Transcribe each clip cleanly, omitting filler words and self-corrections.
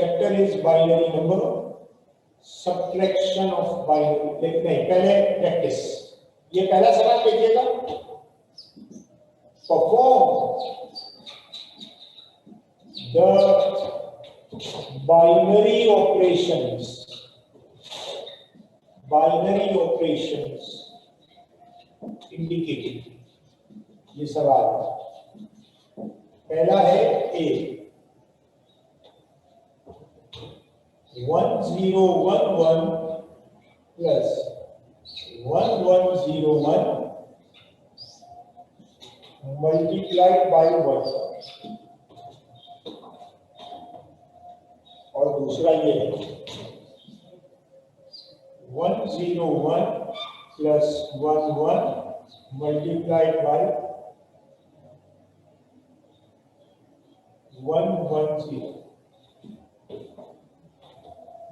chapter is binary number, subtraction of binary. नहीं, पहले practice. ये पहला सवाल देखिएगा. Perform the binary operations. Binary operations indicated. ये सवाल पहला है A 1011 plus 1101 multiplied by 1 और दूसरा ये है 101 plus 11 multiplied by 110.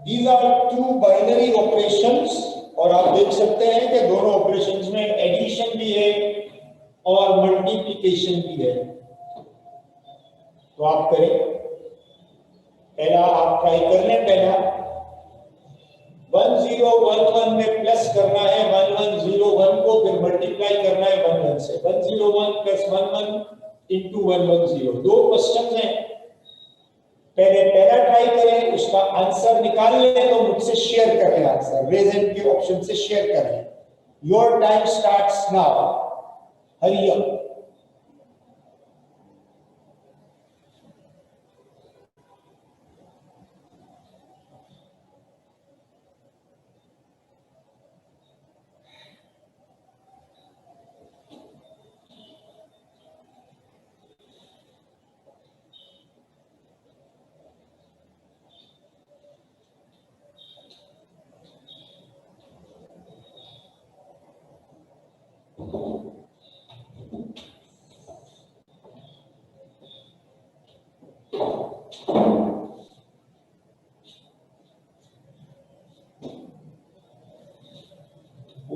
These are two binary operations और आप देख सकते हैं कि दोनों ऑपरेशंस में एडिशन भी है और मल्टीप्लिकेशन भी है. तो आप करें, पहला आप ट्राई कर लें. पहला 1011 में प्लस करना है 1101 को, फिर मल्टीप्लाई करना है 11 से. 101 प्लस 11 इंटू 110. दो क्वेश्चन हैं. पहले पहला ट्राई करें, उसका आंसर निकाल लें तो मुझसे शेयर करें. आंसर रेज हैंड के ऑप्शन से शेयर करें. Your time starts now. Hurry up.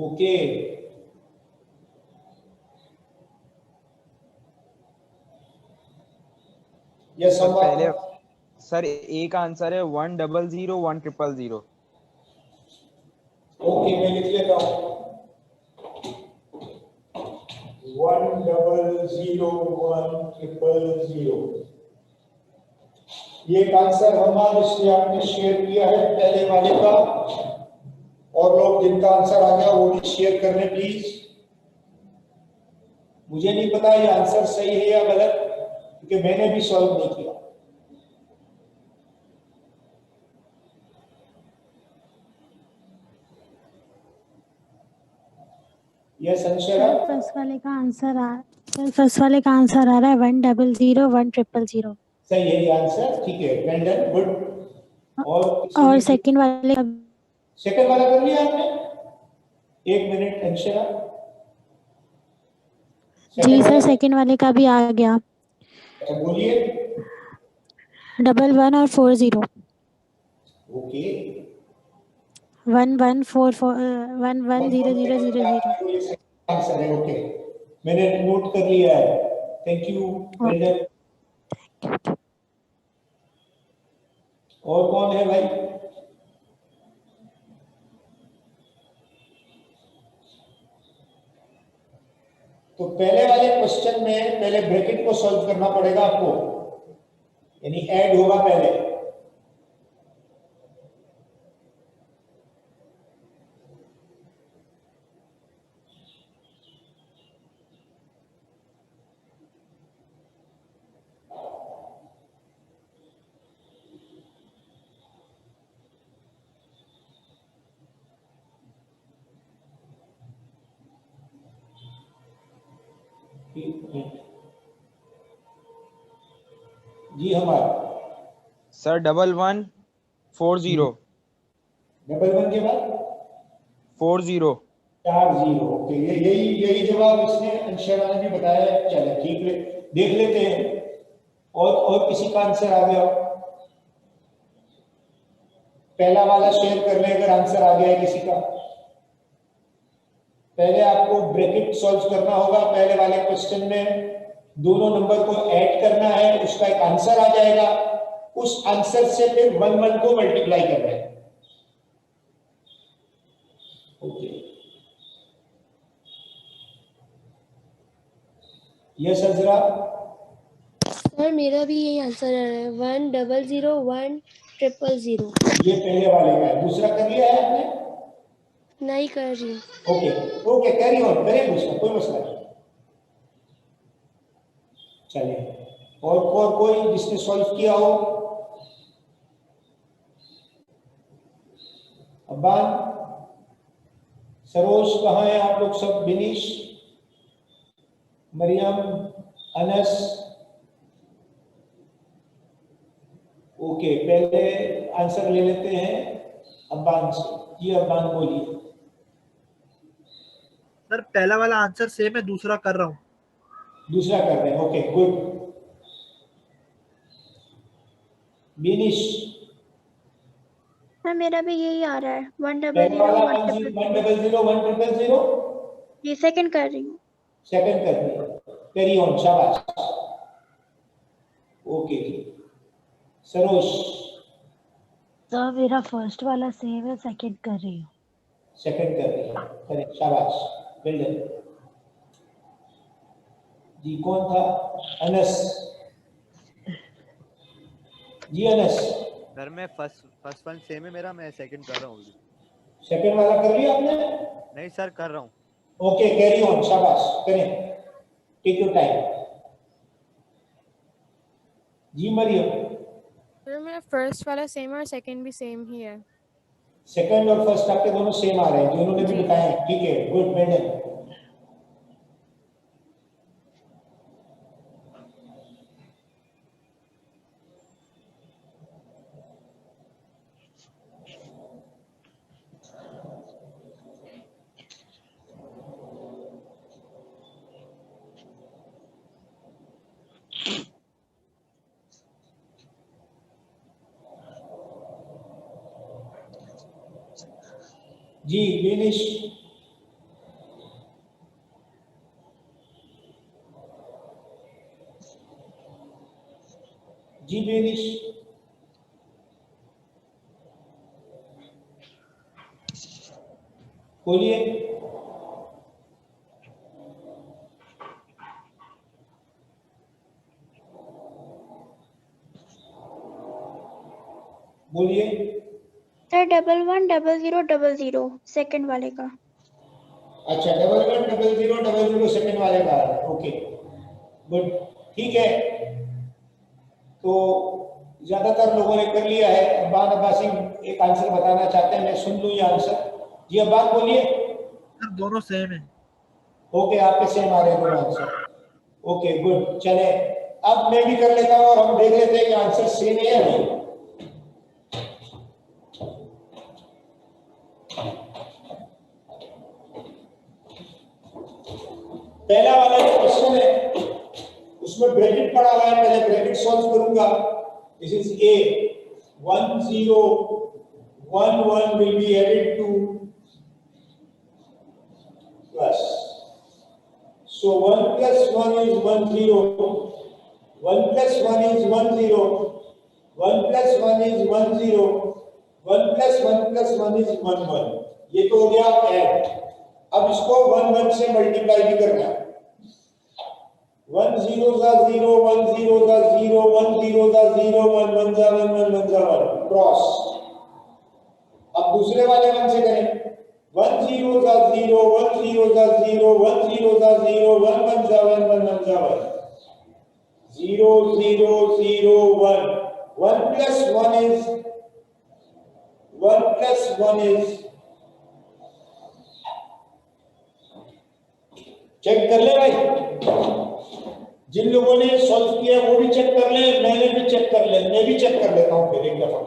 Okay, yes. पहले सर ए का आंसर है 100 100. ओके, मैं लिख लेता हूं 100 100. ये एक आंसर हमारा इसलिए आपने शेयर किया है पहले वाले का. और लोग जिनका आंसर आ गया वो भी शेयर कर लें प्लीज. मुझे नहीं पता ये आंसर सही है या गलत, क्योंकि मैंने भी सॉल्व नहीं किया. यस अंशरा, फर्स्ट वाले का आंसर आ रहा है 100 100. सही है ये आंसर. ठीक है, ब्रेंडन, गुड. और सेकंड वाला कर लिया आपने? एक मिनट अंशरा. जी सर, सेकंड वाले का भी आ गया. अच्छा बोलिए. 11 और 40. ओके, 110000. आंसर है. ओके, मैंने नोट कर लिया है. Thank you Brendan. और कौन है भाई? तो पहले वाले क्वेश्चन में पहले ब्रैकेट को सॉल्व करना पड़ेगा आपको, यानी ऐड होगा पहले. जी हमारा सर 1140. 11 के बाद 40. 40. ओके, यही जवाब इसने अंशरा ने भी बताया. चलो ठीक है, देख लेते हैं. और किसी का आंसर आ गया? पहला वाला शेयर कर लें अगर आंसर आ गया है किसी का. पहले आपको ब्रैकेट सॉल्व करना होगा. पहले वाले क्वेश्चन में दोनों नंबर को ऐड करना है, उसका एक आंसर आ जाएगा. उस आंसर से फिर 1 1 को मल्टीप्लाई कर रहे हैं। ओके, यस अजरा, सर मेरा भी यही आंसर आ रहा है 100 1 0 ये पहले वाले का है। दूसरा कर लिया है आपने? नहीं कर रही हूँ। ओके ओके, कैरी ऑन करें दूसरा, कोई मसला नहीं। चलिए, और कोई जिसने सॉल्व किया हो? अब्बान, सरोज कहाँ है आप लोग सब? बिनीश, मरियम, अनस। ओके, पहले आंसर ले लेते हैं अब्बान से। जी अब्बान बोलिए। सर पहला वाला आंसर सेम है, दूसरा कर रहा हूँ। दूसरा कर रहे हैं, ओके गुड। बिनीश, सर मेरा भी यही आ रहा है 100 पहला वाला 1 1 0 1 0 ये सेकंड कर रही हूँ। सेकंड कर रहे हैं, कैरी ऑन, शाबाश। ओके जी, सरोज सर मेरा फर्स्ट वाला सेम है, सेकंड कर रही हूँ। सेकंड कर रही है, करेक्ट, शाबाश, वेल डन। जी कौन था? अनस। जी अनस, सर मैं फर्स्ट वन सेम है मेरा, मैं सेकंड कर रहा हूँ अभी। सेकंड वाला कर लिया आपने? नहीं सर, कर रहा हूँ। ओके, कैरी ऑन, शाबाश, करें, टेक योर टाइम। जी मरियम, सर मेरा फर्स्ट वाला सेम है और सेकंड भी सेम ही है। सेकंड और फर्स्ट आपके दोनों सेम आ रहे हैं, जो उन्होंने भी जी। बताया है, ठीक है, गुड, वेल डन। जी विनिश, जी विनिश, बोलिए। बोलिए। सर 11 00 सेकंड वाले का। अच्छा, 11 00 सेकंड वाले का है, ओके गुड, ठीक है। तो ज्यादातर लोगों ने कर लिया है। अब्बान अब्बासी एक आंसर बताना चाहते हैं, मैं सुन लूं ये आंसर। जी अब्बान बोलिए। सर दोनों सेम है। ओके, आपके सेम आ रहे हैं दोनों आंसर, ओके गुड। चले, अब मैं भी कर लेता हूं और हम देख लेते हैं कि आंसर सेम है या नहीं। पहला वाला जो क्वेश्चन है उसमें ब्रैकेट पड़ा हुआ है, पहले ब्रैकेट सॉल्व करूंगा। This is a 1 0 1 1 will be added to plus, so 1 plus 1 is 1 0, 1 plus 1 is 1 0, 1 plus 1 is 1 0, 1 plus 1 is 1 1। ये तो हो गया ऐड। अब इसको 1 1 से मल्टीप्लाई भी करना है। 1 0 जा 0, 1 0 जा 0, 1 0 जा 0, 1 1 जा 1, 1 1 जा 1, क्रॉस। अब दूसरे वाले 1 से करें। 1 0 जा 0, 1 0 जा 0, 1 0 जा 0, 1 1 जा 1, 1 1 जा 1, 0 0 0 1। 1 plus 1 is 1 plus 1 is, check कर ले भाई, जिन लोगों ने सॉल्व किया वो भी चेक कर ले, मैंने भी चेक कर ले, मैं भी चेक कर लेता हूं फिर एक दफा।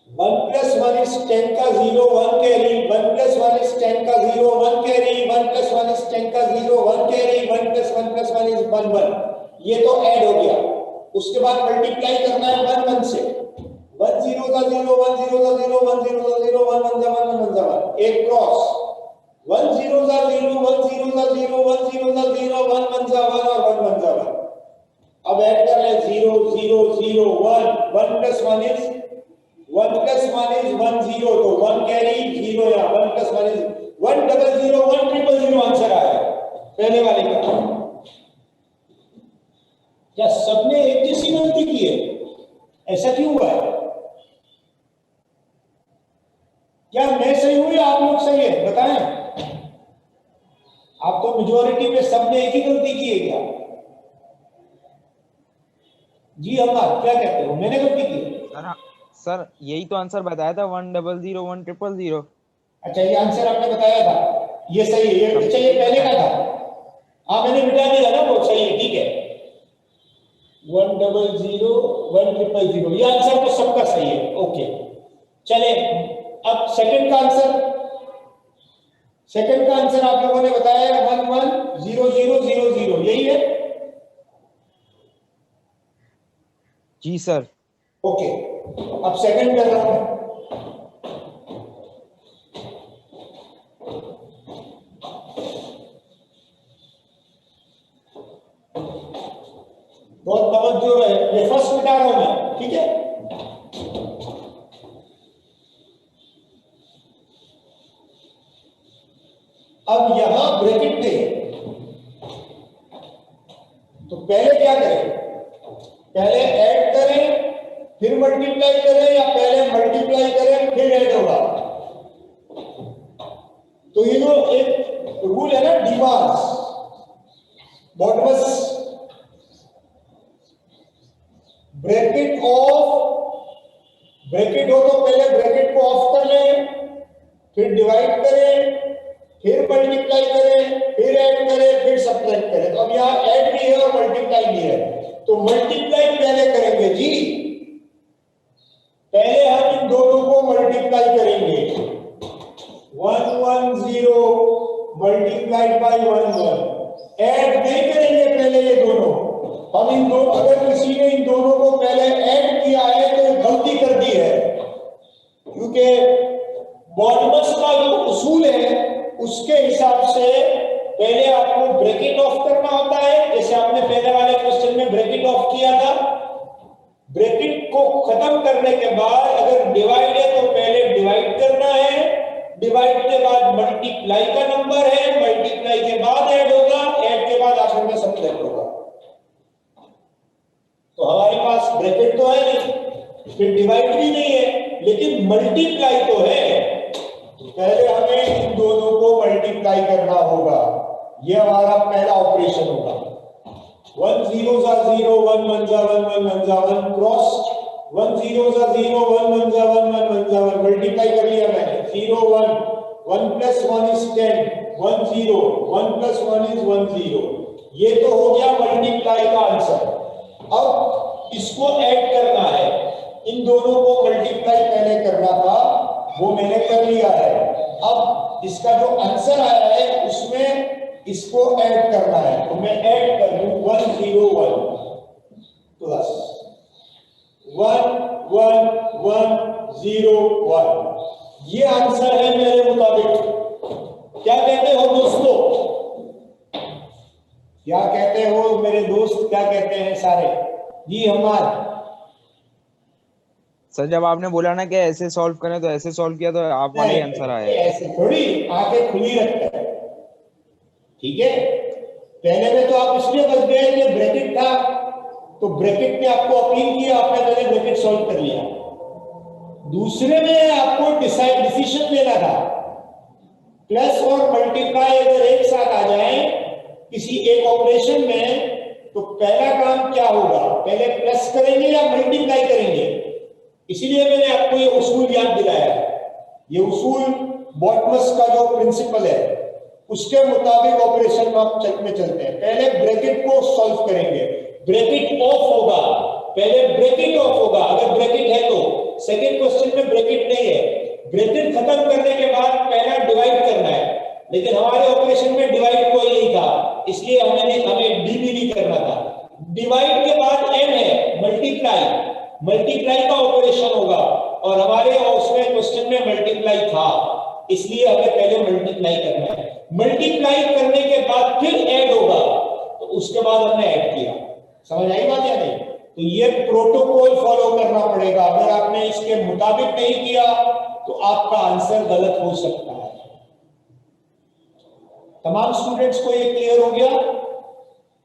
1 plus 1 is 10 का 0 1 कैरी, 1 plus 1 is 10 का 0 1 कैरी, 1 plus 1 is 10 का 0 1 कैरी, 1 plus 1 is 1 1। ये तो ऐड हो गया। उसके बाद मल्टीप्लाई करना है 1 1 से। 1 0 का 0, 1 0 का 0, 1 0 का 0, 1 1 जा 1, 1 1 जा 1, एक cross. 1 0 zeros are 0, 1 zeros are 0, 1 zeros are 0, 1 ones are 1 और 1 ones are 1. अब ऐड कर ले 0 0 0 1 1 plus 1 is 1 plus 1 is 1 0 तो 1 कैरी 0 यहाँ 1 plus 1 is 1 double 0 1 triple 0 answer आया पहले वाले का। क्या सबने एक जैसी गलती की है? ऐसा क्यों हुआ है? क्या मैं सही हूं या आप लोग सही है? बताएं। आप तो मेजोरिटी में सबने एक ही गलती की है क्या? जी अमर क्या कहते हो? मैंने गलती की? सर यही तो आंसर बताया था 1 0 0 1 0 0। अच्छा ये आंसर आपने बताया था, ये सही है। ये अच्छा ये पहले का था, हाँ मैंने मिटा दिया ना, वो सही है, ठीक है। 1 0 0 1 0 0 ये आंसर तो सबका सही है, ओके। चले अब सेकंड का आंसर, सेकंड का आंसर आप लोगों ने बताया 1 1 0 0 0 0, यही है? जी सर। ओके अब सेकंड कर रहा हूं। बहुत तवज्जो रहे, ये फर्स्ट मिटा रहा हूं मैं, ठीक है। अब यहां ब्रैकेट दें तो पहले क्या करें? पहले ऐड करें फिर मल्टीप्लाई करें या पहले मल्टीप्लाई करें फिर ऐड होगा? तो ये जो एक रूल है ना डिमार्स बॉटमस, ब्रैकेट ऑफ, ब्रैकेट हो तो पहले ब्रैकेट को ऑफ कर लें, फिर डिवाइड करें, फिर मल्टीप्लाई करें, फिर ऐड करें, फिर सब्ट्रैक्ट करें। तो अब यहाँ ऐड भी है और मल्टीप्लाई भी है, तो मल्टीप्लाई पहले करेंगे जी। पहले हम इन दोनों को मल्टीप्लाई करेंगे, 1 1 0 मल्टीप्लाइड बाय 1 1। ऐड नहीं करेंगे पहले ये दोनों, हम इन दोनों, अगर किसी ने इन दोनों को पहले ऐड किया है तो गलती कर दी है, क्योंकि बॉडमस का जो उसूल है उसके हिसाब से पहले आपको ब्रैकेट ऑफ करना होता है, जैसे आपने पहले वाले क्वेश्चन में ब्रैकेट ऑफ किया था। ब्रैकेट को खत्म करने के बाद अगर डिवाइड है तो पहले डिवाइड करना है, डिवाइड के बाद मल्टीप्लाई का नंबर है, मल्टीप्लाई के बाद ऐड होगा, ऐड के बाद आखिर में सब्ट्रैक्ट होगा। तो हमारे पास ब्रैकेट तो है नहीं, फिर डिवाइड भी नहीं है, लेकिन मल्टीप्लाई तो है। तो पहले हमें इन दोनों को मल्टीप्लाई करना होगा, यह हमारा पहला ऑपरेशन होगा। 1 0 0 1 1 1 1 1 1 क्रॉस 1 0 0 1 1 1 1 1 1 मल्टीप्लाई कर लिया मैंने। 0 1 1 plus 1 is 10 1 0 1 plus 1 is 1 0। ये तो हो गया मल्टीप्लाई का आंसर। अब इसको ऐड करना है, इन दोनों को मल्टीप्लाई पहले करना था, वो मैंने कर लिया है। अब इसका जो आंसर आया है उसमें इसको ऐड करना है, तो मैं ऐड कर दूं 1 0 1 प्लस 1 1 1 0 1। ये आंसर है मेरे मुताबिक। क्या कहते हो दोस्तों? क्या कहते हो मेरे दोस्त? क्या कहते हैं सारे? जी हमारे सर जब आपने बोला ना कि ऐसे सॉल्व करें तो ऐसे सॉल्व किया, तो आप वाला ही आंसर आया है। ऐसे थोड़ी आंखें खुली रखते हैं, ठीक है। पहले में तो आप इसलिए बच गए कि ब्रैकेट था, तो ब्रैकेट ने आपको अपील किया, आपने पहले ब्रैकेट सॉल्व कर लिया। दूसरे में आपको डिसीजन लेना था, प्लस और मल्टीप्लाई अगर एक साथ आ जाए किसी एक ऑपरेशन में, तो पहला काम क्या होगा? पहले प्लस करेंगे या मल्टीप्लाई करेंगे? इसीलिए मैंने आपको ये उसूल याद दिलाया। ये उसूल बॉटमस का जो प्रिंसिपल है उसके मुताबिक ऑपरेशन में चलते हैं। पहले ब्रैकेट को सॉल्व करेंगे, ब्रैकेट ऑफ होगा, पहले ब्रैकेट ऑफ होगा अगर ब्रैकेट है तो। सेकंड क्वेश्चन में ब्रैकेट नहीं है, ब्रैकेट खत्म करने के बाद पहला डिवाइड करना है, लेकिन हमारे ऑपरेशन में डिवाइड कोई नहीं था, इसलिए हमें डी भी नहीं करना था। डिवाइड के बाद एन है मल्टीप्लाई, मल्टीप्लाई का ऑपरेशन होगा, और हमारे उसमें क्वेश्चन में मल्टीप्लाई था, इसलिए हमें पहले मल्टीप्लाई करना है। मल्टीप्लाई करने के बाद फिर ऐड होगा, तो उसके बाद हमने ऐड किया। समझ आई बात या नहीं? तो ये प्रोटोकॉल फॉलो करना पड़ेगा। अगर आपने इसके मुताबिक नहीं किया तो आपका आंसर गलत हो सकता है। तमाम स्टूडेंट्स को ये क्लियर हो गया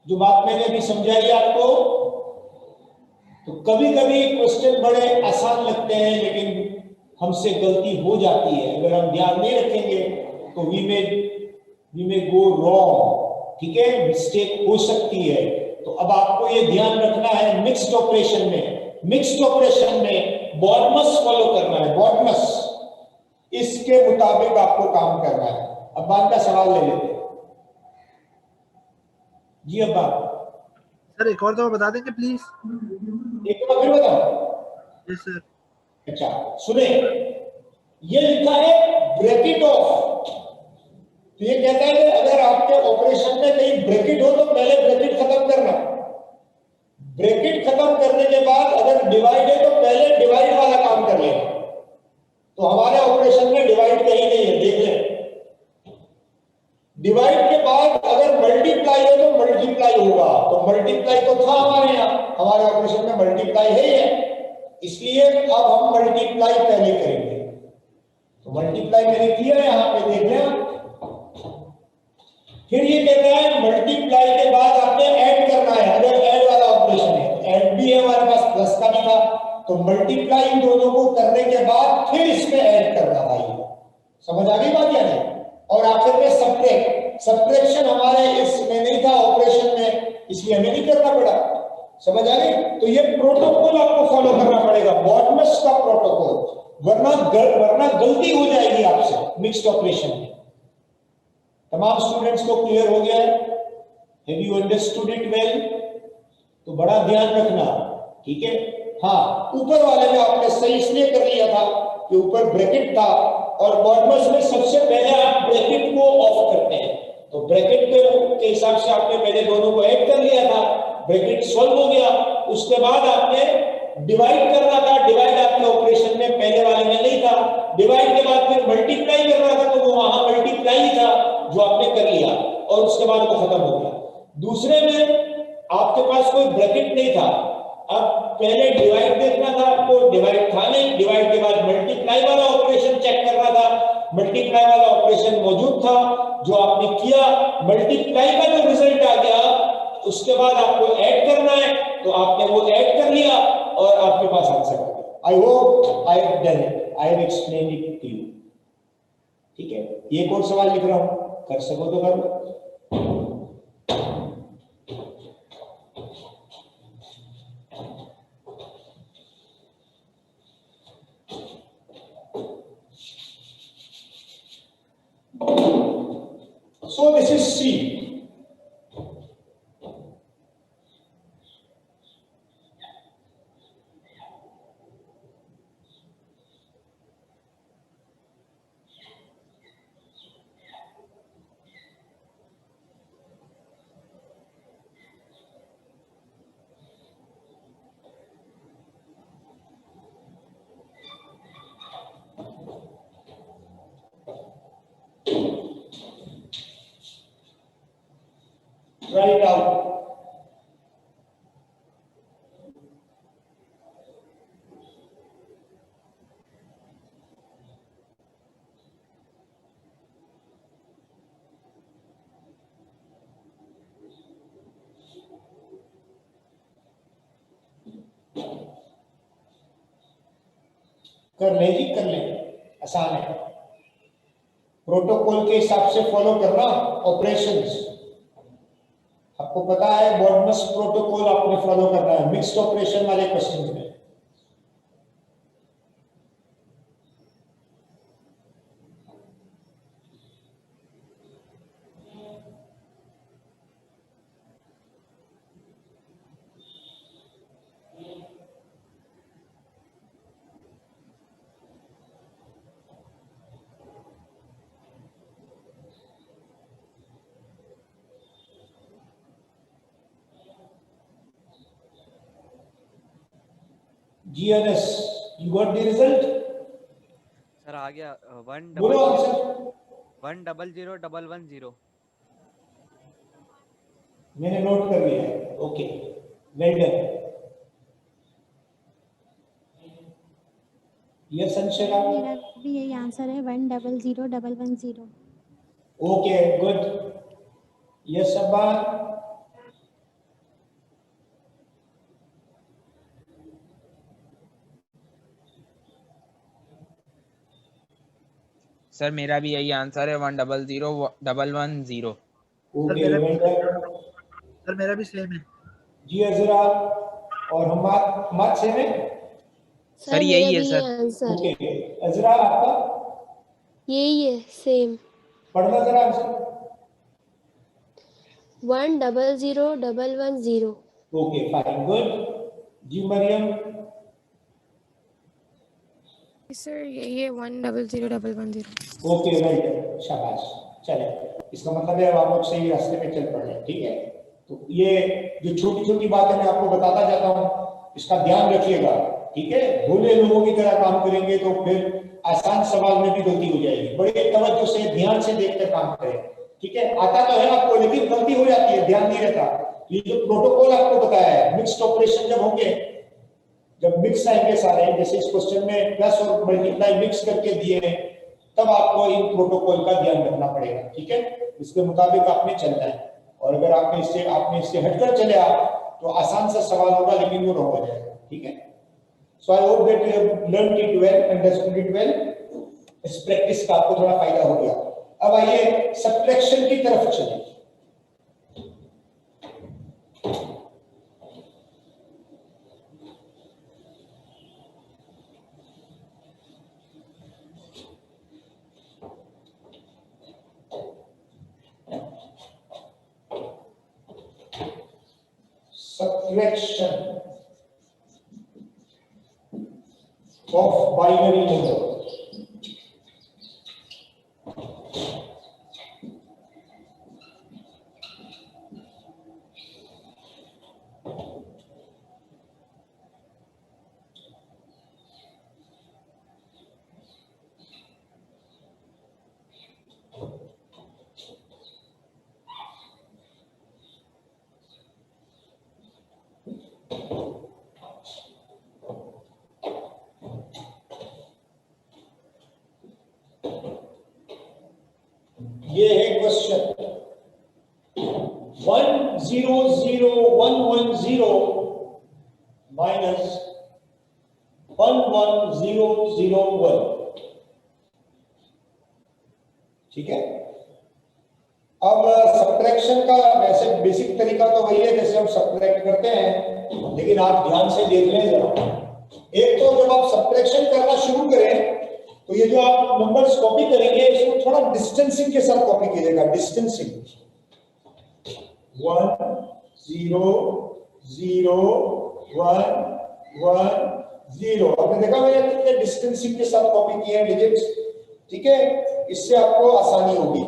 जो बात मैंने अभी समझाई आपको? तो कभी कभी क्वेश्चन बड़े आसान लगते हैं लेकिन हमसे गलती हो जाती है। अगर हम ध्यान नहीं रखेंगे तो वी मे गो रॉन्ग। ठीक है, मिस्टेक हो सकती है। तो अब आपको ये ध्यान रखना है, मिक्स्ड ऑपरेशन में बॉडमस फॉलो करना है। बॉडमस, इसके मुताबिक आपको काम करना है। अब बाद का सवाल ले लेते हैं जी। अब सर एक और दफा बता देंगे प्लीज? एक बार फिर बताओ। Yes sir. अच्छा सुने, ये लिखा है ब्रैकेट ऑफ। तो ये कहता है कि अगर आपके ऑपरेशन में कहीं ब्रैकेट हो तो पहले ब्रैकेट खत्म करना। ब्रैकेट खत्म करने के बाद अगर डिवाइड है तो पहले डिवाइड वाला काम कर लेना। तो हमारे ऑपरेशन में डिवाइड कहीं नहीं है, देख लें। डिवाइड के बाद अगर मल्टीप्लाई है तो मल्टीप्लाई होगा। तो मल्टीप्लाई तो था हमारे यहाँ, हमारे ऑपरेशन में मल्टीप्लाई है ही है, इसलिए अब हम मल्टीप्लाई पहले करेंगे। तो मल्टीप्लाई मैंने किया है, यहां पे देख लें। फिर ये कहता है मल्टीप्लाई के बाद आपने ऐड करना है। अगर ऐड वाला ऑपरेशन है तो ऐड भी है हमारे पास, प्लस का भी था। तो मल्टीप्लाई इन दोनों को करने के बाद फिर इसमें ऐड करना भाई। समझ आ गई बात या नहीं? और आखिर में सब्ट्रैक्शन हमारे इसमें नहीं था ऑपरेशन में, इसलिए हमें नहीं करना पड़ा। समझ आ गई? तो ये प्रोटोकॉल आपको फॉलो करना पड़ेगा, बॉडमस का प्रोटोकॉल, वरना गलती हो जाएगी आपसे मिक्स्ड ऑपरेशन में। तमाम स्टूडेंट्स को क्लियर हो गया है? Have you understood it well? तो बड़ा ध्यान रखना, ठीक है? हाँ, ऊपर वाले में आपने सही इसलिए कर लिया था कि ऊपर ब्रैकेट था और बॉडमस में सबसे पहले आप ब्रैकेट को ऑफ करते हैं। तो ब्रैकेट के हिसाब से आपने पहले दोनों को ऐड कर लिया था, ब्रैकेट सॉल्व हो गया। उसके बाद आपने डिवाइड करना था, डिवाइड आपके ऑपरेशन में पहले वाले में नहीं था। डिवाइड के बाद फिर मल्टीप्लाई करना था, तो वो वहां मल्टीप्लाई ही था जो आपने कर लिया और उसके बाद वो खत्म हो गया। दूसरे में आपके पास कोई ब्रैकेट नहीं था, अब पहले डिवाइड देखना था आपको, डिवाइड था नहीं। डिवाइड के बाद मल्टीप्लाई वाला ऑपरेशन चेक करना था, मल्टीप्लाई वाला ऑपरेशन मौजूद था जो आपने किया। मल्टीप्लाई का जो रिजल्ट आ गया उसके बाद आपको ऐड करना है, तो आपने वो ऐड कर लिया और आपके पास आंसर आ गया। I hope I have done it, I have explained it to you. ठीक है, एक और सवाल लिख रहा हूं, कर सको तो कर लो। So this is C. Write it out. कर ले जी, कर ले, आसान है। प्रोटोकॉल के हिसाब से फॉलो करना ऑपरेशंस। आपको पता है बॉडमस प्रोटोकॉल आपने फॉलो करना है मिक्स्ड ऑपरेशन वाले क्वेश्चन में। GNS, you got the result? Sir आ गया 1 बोलो डबल आंसर। 1001110। मैंने नोट कर लिया है। Okay, well done. Yes Anshara. मेरा भी यही आंसर है 1000110। Okay, good. यस अब्बार। सर मेरा भी यही आंसर है 1000110। ओके, मेरा- वेल डन। सर मेरा भी सेम है। जी अजरा और हमाद सेम है। सर मेरा यही है भी सर। ये आंसर ओके, अजरा आपका यही है सेम। पढ़ना जरा आंसर। 1001110। Okay, fine, good. जी मरियम। Sir, ये 1001110. ओके, वेल डन, शाबाश। चले, इसका मतलब है अब आप लोग सही रास्ते पे चल पड़ रहे हैं। ठीक है, तो ये जो छोटी छोटी बातें मैं आपको बताता जाता हूँ, इसका ध्यान रखिएगा। ठीक है, भोले लोगों की तरह काम करेंगे तो फिर आसान सवाल में भी गलती हो जाएगी। बड़े तवज्जो से ध्यान से देखकर काम करें। ठीक है, आता तो है आपको, लेकिन गलती हो जाती है, ध्यान नहीं रहता। ये जो प्रोटोकॉल आपको बताया है, मिक्स्ड ऑपरेशन जब होंगे, जब मिक्स आएंगे सारे, जैसे इस क्वेश्चन में प्लस और मल्टीप्लाई मिक्स करके दिए हैं, तब आपको इन प्रोटोकॉल का ध्यान रखना पड़ेगा। ठीक है, इसके मुताबिक आपने चलना है। और अगर आपने इससे हटकर चले आप तो आसान सा सवाल होगा, लेकिन वो रॉन्ग हो जाएगा। ठीक है, so I hope that you have learned it well, understood it well. इस प्रैक्टिस का आपको थोड़ा फायदा हो गया। अब आइए सब्ट्रैक्शन की तरफ चलिए। Subtraction of binary number. ये है क्वेश्चन 1000110 माइनस 11001। ठीक है, अब सब्ट्रैक्शन का वैसे बेसिक तरीका तो वही है जैसे हम सब्ट्रैक्ट करते हैं, लेकिन आप ध्यान से देख लें जरा। एक तो जब आप सब्ट्रैक्शन करना शुरू करें तो ये जो आप नंबर्स कॉपी करेंगे, इसको थोड़ा डिस्टेंसिंग के साथ कॉपी कीजिएगा। डिस्टेंसिंग 1 0 0 1 1 0। आपने देखा मैंने कितने डिस्टेंसिंग के साथ कॉपी किए हैं डिजिट्स। ठीक है, इससे आपको आसानी होगी,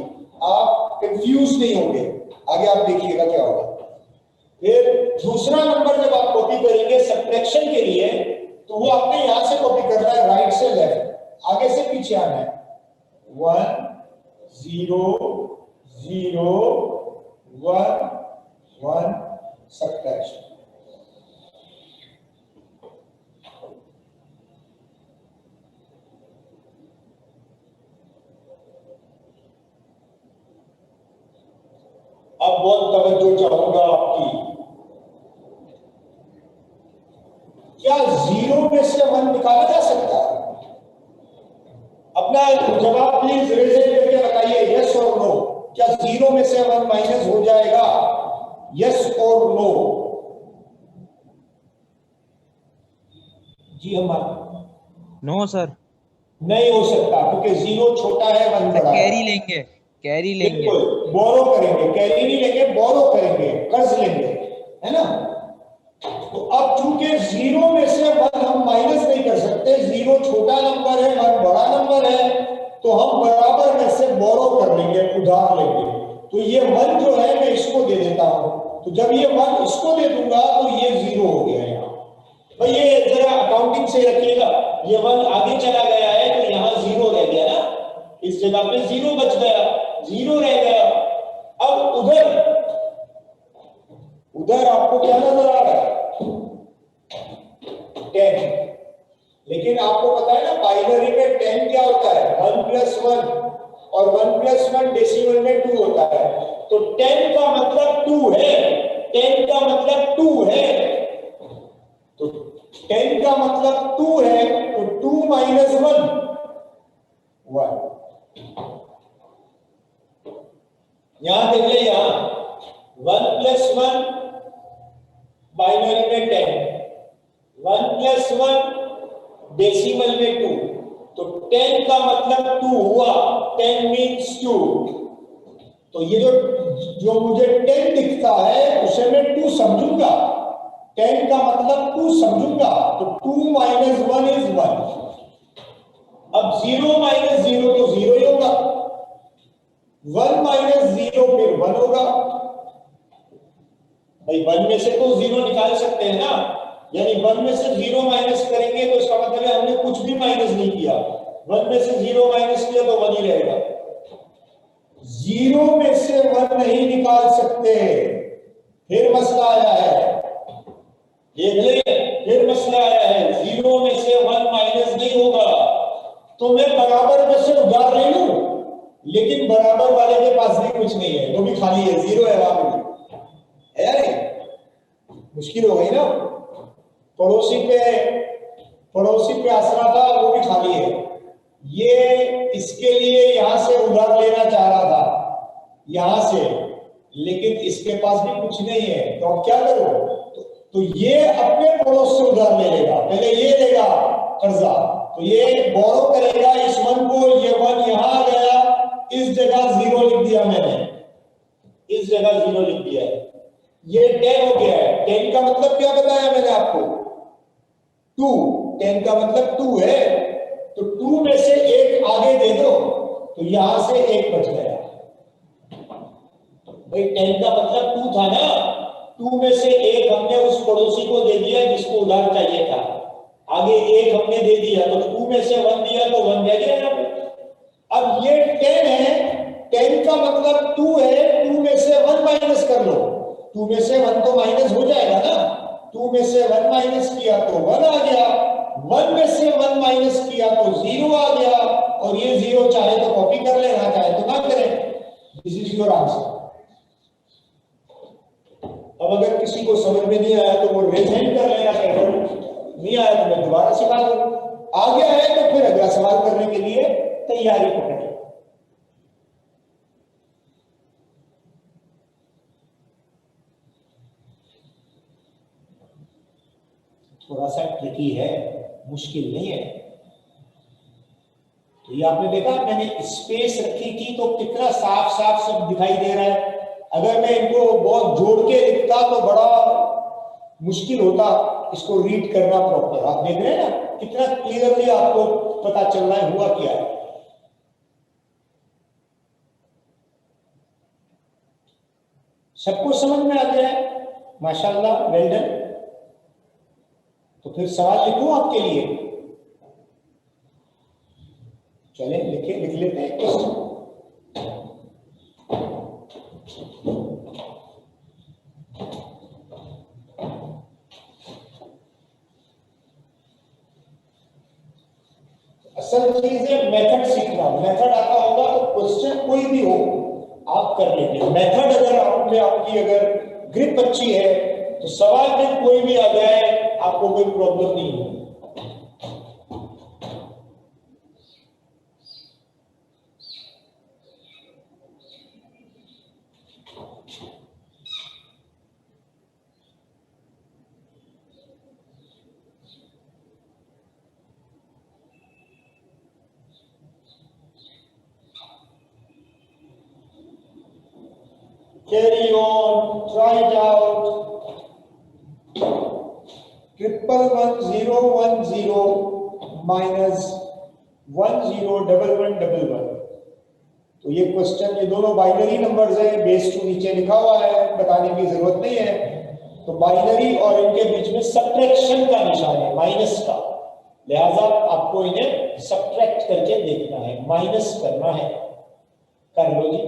आप कंफ्यूज नहीं होंगे। आगे आप देखिएगा क्या होगा। फिर दूसरा नंबर जब आप कॉपी करेंगे सब्ट्रैक्शन के लिए, तो वो आपने यहां से कॉपी करना है, राइट से लेफ्ट, आगे से पीछे आना है। 1 0 0 1 1 सब्ट्रैक्शन। अब बहुत तवज्जो चाहूंगा आपकी। क्या जीरो में से 1 निकाला जा सकता है? अपना जवाब प्लीज रेज करके बताइए, यस और नो। क्या जीरो में से 1 माइनस हो जाएगा? यस और नो? जी हमारा नो सर, नहीं हो सकता, क्योंकि जीरो छोटा है, 1 बड़ा है। कैरी लेंगे, कैरी लेंगे। बिल्कुल, बोरो करेंगे, कैरी नहीं लेंगे, बोरो करेंगे, कर्ज लेंगे, है ना। तो अब चूंकि जीरो में से 1 हम माइनस नहीं कर सकते, जीरो छोटा नंबर है, 1 बड़ा नंबर है, तो हम बराबर में से बोरो कर लेंगे, उधार लेंगे। तो ये 1 जो है मैं इसको दे देता हूं, तो जब ये 1 इसको दे दूंगा तो ये 0 हो गया यहाँ। भाई ये जरा अकाउंटिंग से रखिएगा, ये 1 आगे चला गया है तो यहाँ 0 रह गया ना, इस जगह पे 0 बच गया, 0 रह गया। अब उधर आपको क्या नजर आ रहा है? 10। लेकिन आपको पता है ना बाइनरी में 10 क्या होता है? 1+1, और 1+1 डेसिमल में 2 होता है। तो 10 का मतलब 2 है, 10 का मतलब 2 है, तो 10 का मतलब 2 है, तो 2 - 1 1। यहां देख ले, यहां 1+1 बाइनरी में 10, 1+1 डेसिमल में 2, तो 10 का मतलब 2 हुआ, 10 मीन्स 2। तो ये जो मुझे 10 दिखता है उसे मैं 2 समझूंगा, 10 का मतलब 2 समझूंगा, तो 2 - 1 is 1। अब 0 - 0 तो 0 ही होगा, 1 - 0 फिर 1 होगा। भाई 1 में से तो 0 निकाल सकते हैं ना, यानी 1 में से 0 माइनस करेंगे तो इसका मतलब है हमने कुछ भी माइनस नहीं किया। 1 में से 0 माइनस किया तो 1 ही रहेगा। 0 में से 1 नहीं निकाल सकते, फिर मसला आया है, देख ले, फिर मसला आया है। 0 में से 1 माइनस नहीं होगा, तो मैं बराबर में से उधार ले लूं, लेकिन बराबर वाले के पास भी कुछ नहीं है, वो भी खाली है, 0 है वहां पे, है या नहीं? मुश्किल हो गई ना। पड़ोसी पे आसरा था, वो भी खाली है। ये इसके लिए यहां से उधार लेना चाह रहा था, यहां से, लेकिन इसके पास भी कुछ नहीं है, तो अब क्या करो? तो ये अपने पड़ोस से उधार ले लेगा, पहले ये लेगा कर्जा, तो ये बोरो करेगा इस 1 को, ये 1 यहां आ गया, इस जगह 0 लिख दिया मैंने, इस जगह 0 लिख दिया है, ये 10 हो गया है। 10 का मतलब क्या बताया मैंने आपको? 2। 10 का मतलब 2 है, तो 2 में से 1 आगे दे दो, तो यहां से 1 बच गया। भाई 10 का मतलब 2 था ना, 2 में से 1 हमने उस पड़ोसी को दे दिया जिसको उधार चाहिए था, आगे 1 हमने दे दिया, तो 2 में से 1 दिया तो 1 रह गया यहाँ पे। अब ये 10 है, 10 का मतलब 2 है, 2 में से 1 माइनस कर लो, 2 में से 1 तो माइनस हो जाएगा ना, 2 में से 1 माइनस किया तो 1 आ गया, 1 में से 1 माइनस किया तो 0 आ गया, और ये 0 चाहे तो कॉपी कर लेना, चाहे तो ना करें। This is your answer. अब अगर किसी को समझ में नहीं आया तो वो रेज हैंड कर लेना, नहीं आया तो मैं दोबारा सिखा दूं, आ गया है तो फिर अगला सवाल करने के लिए तैयारी पकड़े। थोड़ा सा ट्रिकी है, मुश्किल नहीं है। तो ये आपने देखा, मैंने स्पेस रखी थी तो कितना साफ साफ सब दिखाई दे रहा है। अगर मैं इनको बहुत जोड़ के लिखता तो बड़ा मुश्किल होता इसको रीड करना प्रॉपर। आप देख रहे हैं ना कितना क्लियरली आपको पता चल रहा है हुआ क्या है। सबको समझ में आ गया है? माशाल्लाह, वेल डन। तो फिर सवाल लिखूं आपके लिए? चलें लिख लेते हैं क्वेश्चन। असल चीज है मेथड सीखना। मेथड आता होगा तो क्वेश्चन कोई भी हो आप कर लेंगे। मेथड अगर आपकी अगर ग्रिप अच्छी है तो सवाल में कोई भी आ जाए आपको कोई प्रॉब्लम नहीं होगी। Carry on, try it out. 1111010 minus 101111। तो ये क्वेश्चन, ये दोनों बाइनरी नंबर्स हैं, बेस टू नीचे लिखा हुआ है, बताने की जरूरत नहीं है। तो बाइनरी और इनके बीच में सब्ट्रैक्शन का निशान है, माइनस का। लिहाजा आपको इन्हें सब्ट्रैक्ट करके देखना है, माइनस करना है। कर लो जी।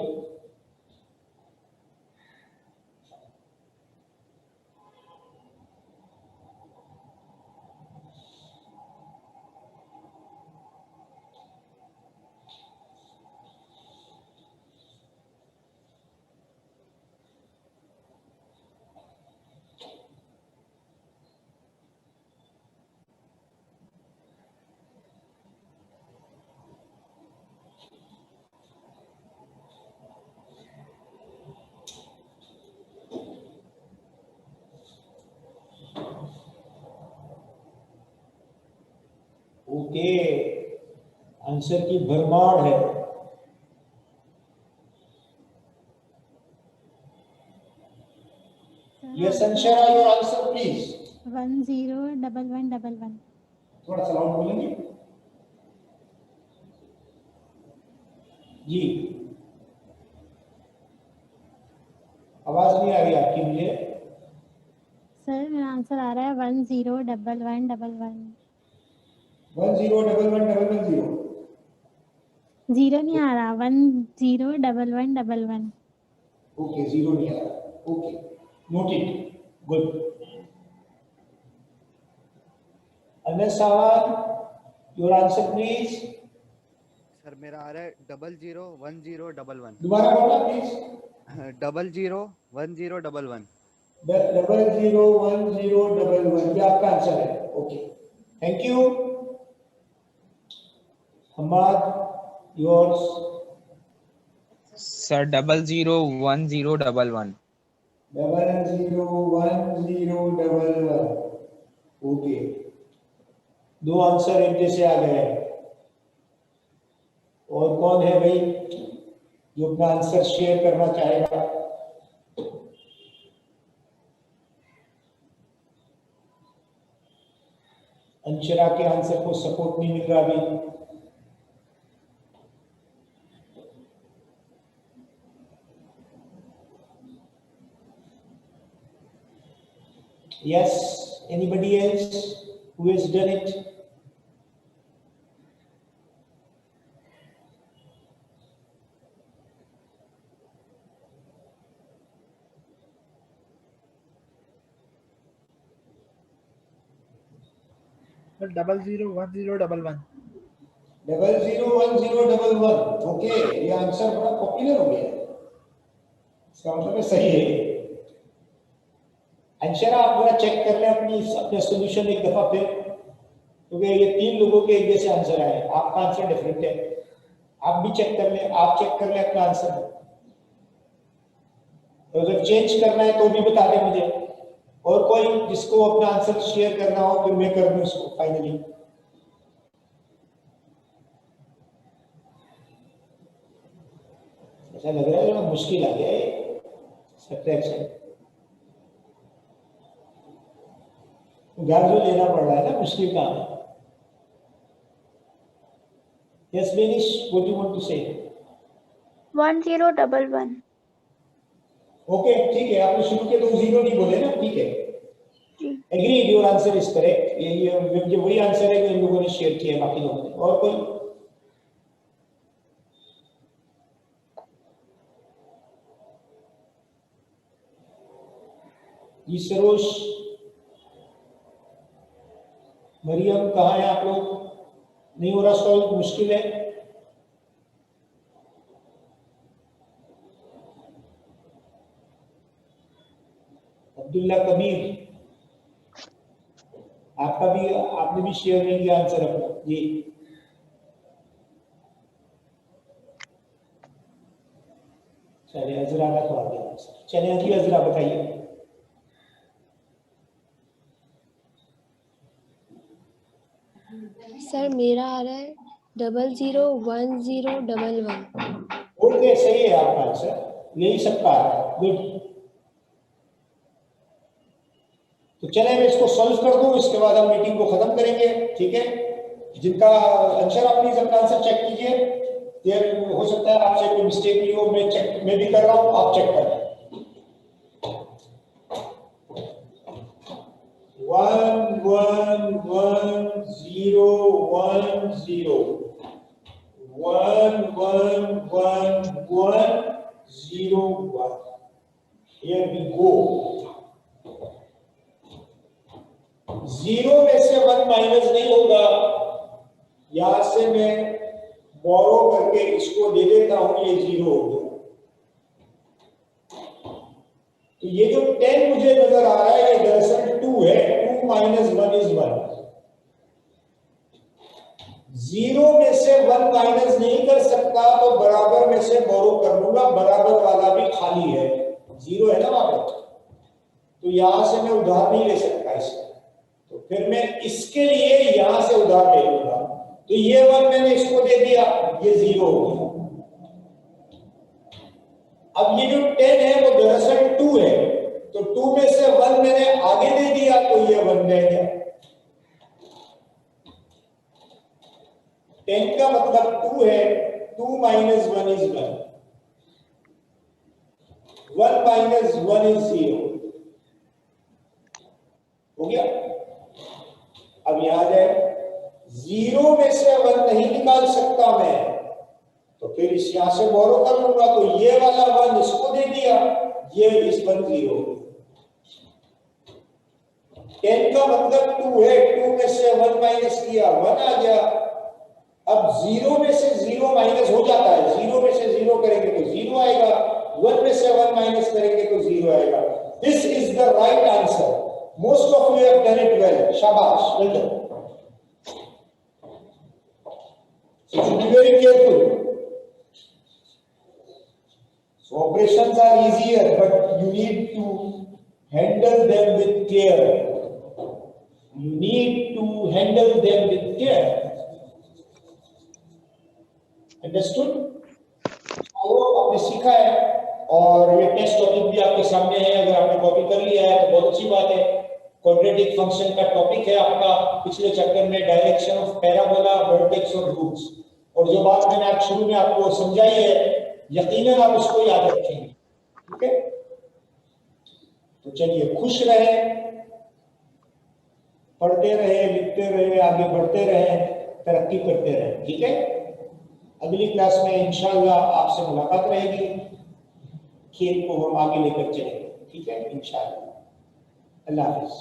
ओके, आंसर की भरमार है। Yes Anshara, your answer please. 101111. थोड़ा सा लाउड बोलेंगे जी, आवाज नहीं आ रही आपकी मुझे। सर मेरा आंसर आ रहा है 101111. 10111110। जीरो नहीं आ रहा, 101111. ओके, जीरो नहीं आ रहा। Okay, noted, good. अन्य सवाल, योर आंसर प्लीज। सर मेरा आ रहा है 001011। दोबारा बोलना प्लीज। 001011। 001011, ये आपका आंसर है। Okay, thank you. Hamad, yours. Sir 001011. 001011। Okay, दो आंसर एक जैसे आ गए। और कौन है भाई जो अपना आंसर शेयर करना चाहेगा? अंशरा के आंसर को सपोर्ट नहीं मिल रहा अभी। Yes, anybody else who has done it? Sir 001011. 001011। Okay, ये आंसर बड़ा पॉपुलर हो गया। इसका मतलब है सही है। अंशरा, आप पूरा चेक कर लें अपने सॉल्यूशन एक दफा फिर, क्योंकि ये तीन लोगों के एक जैसे आंसर आए, आपका आंसर डिफरेंट है। आप भी चेक कर लें, आप चेक कर लें अपना आंसर। तो अगर चेंज करना है तो भी बता दें मुझे। और कोई जिसको अपना आंसर शेयर करना हो फिर मैं कर दूं इसको फाइनली। ऐसा लग रहा है मुश्किल आ गया है सब्ट्रैक्शन। घर जो लेना पड़ रहा है ना, मुश्किल काम है। Yes Benish, what you want to say? 1011. Okay, ठीक है, आपने शुरू के 2 जीरो नहीं बोले ना, ठीक है। जी agreed, your answer is correct. ये वही आंसर है जो इन लोगों ने शेयर किया बाकी लोगों ने। और कोई? जी सरोज, मरियम, कहाँ है आप लोग? नहीं हो रहा सॉल्व, मुश्किल है। अब्दुल्ला कबीर, आपका भी, आपने भी शेयर नहीं किया आंसर अपना जी। चलिए, अजरा का तो आ गया आंसर। चलिए जी, अजरा बताइए। सर मेरा आ रहा है 001011. ओके, सही है आपका आंसर, यही सबका आ रहा है। गुड। तो चले मैं इसको सॉल्व कर दूं, इसके बाद हम मीटिंग को खत्म करेंगे, ठीक है? जिनका आंसर, आप प्लीज अपना आंसर चेक कीजिए। देर हो सकता है आपसे कोई मिस्टेक नहीं हो, मैं भी कर रहा हूं, आप चेक करें। 1110 0 1 0 1 1 1 1 0 1. Here we go. 0 में से 1 माइनस नहीं होगा, यहां से मैं बोरो करके इसको दे देता हूं, ये 0 हो गया। तो ये जो 10 मुझे नजर आ रहा है ये दरअसल 2 है। 2 माइनस 1 इज 1। 0 में से 1 माइनस नहीं कर सकता तो बराबर में से बोरो कर लूंगा, बराबर वाला भी खाली है, 0 है ना वहां पे, तो यहां से मैं उधार नहीं ले सकता इसका, तो फिर मैं इसके लिए यहां से उधार ले लूंगा। तो ये 1 मैंने इसको दे दिया, ये 0 हो गया। अब ये जो 10 है वो दरअसल 2 है, तो 2 में से 1 मैंने आगे दे दिया, तो ये 1 रह गया। 10 का मतलब 2 है, 2 माइनस 1 इज 1, 1 माइनस 1 इज 0 हो गया। अब याद है 0 में से 1 नहीं निकाल सकता मैं, तो फिर इस यहां से बोरो कर लूंगा, तो ये वाला 1 इसको दे दिया, ये इस 1 0। 10 का मतलब 2 है, 2 में से 1 माइनस किया, 1 आ गया। अब 0 में से 0 माइनस हो जाता है, 0 में से 0 करेंगे तो 0 आएगा, 1 में से 1 माइनस करेंगे तो 0 आएगा। This is the right answer. Most of you have done it well, शाबाश, well done. So you should be very careful. So operations are easier, but you need to handle them with care. You need to handle them with care. Understood? वो आपने सीखा है, और ये test topic भी आपके सामने है, अगर आपने कॉपी कर लिया है तो बहुत अच्छी बात है। क्वाड्रेटिक फंक्शन का टॉपिक है आपका पिछले चैप्टर में, डायरेक्शन ऑफ पैराबोला, वर्टेक्स और रूट्स, और जो बात मैंने आज शुरू में आपको समझाई है यकीनन आप उसको याद रखेंगे। ठीक है, तो चलिए खुश रहे, पढ़ते रहे, लिखते रहे, आगे बढ़ते रहे, तरक्की करते रहे। ठीक है, अगली क्लास में इंशाल्लाह आपसे मुलाकात रहेगी, खेल को हम आगे लेकर चलेंगे। ठीक है, इंशाल्लाह। अल्लाह हाफिज़।